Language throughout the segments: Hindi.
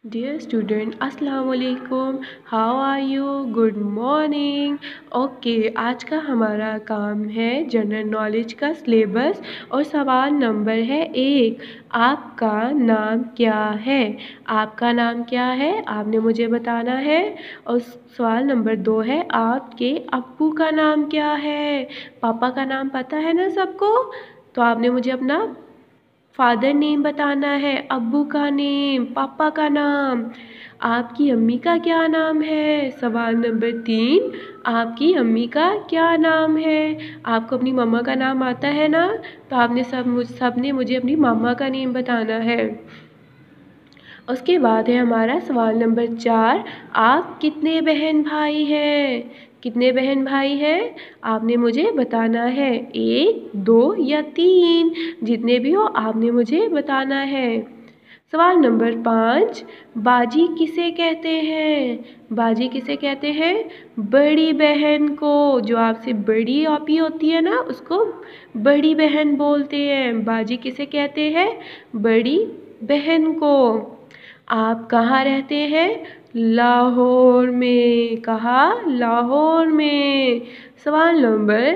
Dear student, अस्सलाम वालेकुम, how are you, good morning. Okay, आज का हमारा काम है जनरल नॉलेज का सिलेबस और सवाल नंबर है 1। आपका नाम क्या है? आपका नाम क्या है आपने मुझे बताना है। और सवाल नंबर 2 है, आपके अब्बू का नाम क्या है? पापा का नाम पता है ना सबको, तो आपने मुझे अपना फादर नेम बताना है, अब्बू का नेम, पापा का नाम। आपकी अम्मी का क्या नाम है? सवाल नंबर 3, आपकी अम्मी का क्या नाम है? आपको अपनी मम्मा का नाम आता है ना, तो आपने सबने मुझे अपनी मम्मा का नेम बताना है। उसके बाद है हमारा सवाल नंबर 4, आप कितने बहन भाई हैं? कितने बहन भाई हैं आपने मुझे बताना है, 1, 2 या 3, जितने भी हो आपने मुझे बताना है। सवाल नंबर 5, बाजी किसे कहते हैं? बाजी किसे कहते हैं? बड़ी बहन को, जो आपसे बड़ी आपी होती है ना, उसको बड़ी बहन बोलते हैं। बाजी किसे कहते हैं? बड़ी बहन को। आप कहाँ रहते हैं? लाहौर में। कहाँ? लाहौर में। सवाल नंबर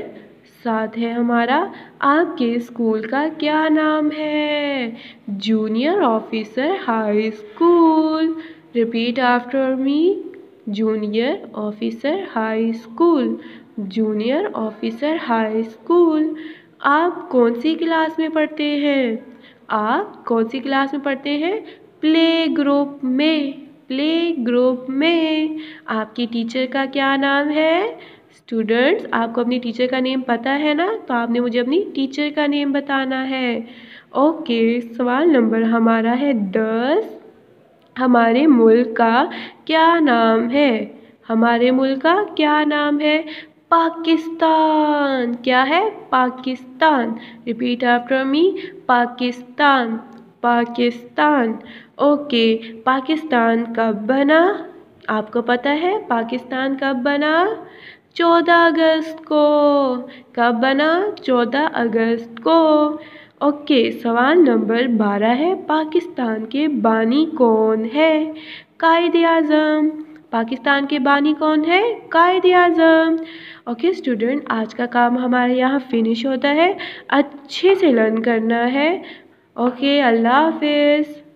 7 है हमारा, आपके स्कूल का क्या नाम है? Junior officer high school. Repeat after me, junior officer high school. Junior officer high school. आप कौन सी क्लास में पढ़ते हैं? आप कौन सी क्लास में पढ़ते हैं? प्ले ग्रुप में। प्ले ग्रुप में। आपकी टीचर का क्या नाम है? स्टूडेंट्स, आपको अपनी टीचर का नेम पता है ना, तो आपने मुझे अपनी टीचर का नेम बताना है। ओके, सवाल नंबर हमारा है 10, हमारे मुल्क का क्या नाम है? हमारे मुल्क का क्या नाम है? पाकिस्तान। क्या है? Pakistan. Repeat after me, Pakistan. Pakistan. Okay, Pakistan कब बना? आपको पता है पाकिस्तान कब बना? 14 अगस्त को। कब बना? 14 अगस्त को। ओके, सवाल नंबर 12 है, पाकिस्तान के बानी कौन है? कायदे आज़म। पाकिस्तान के बानी कौन है? कायदे आज़म। ओके स्टूडेंट, आज का काम हमारे यहाँ फिनिश होता है। अच्छे से लर्न करना है। ओके, अल्लाह हाफिज़।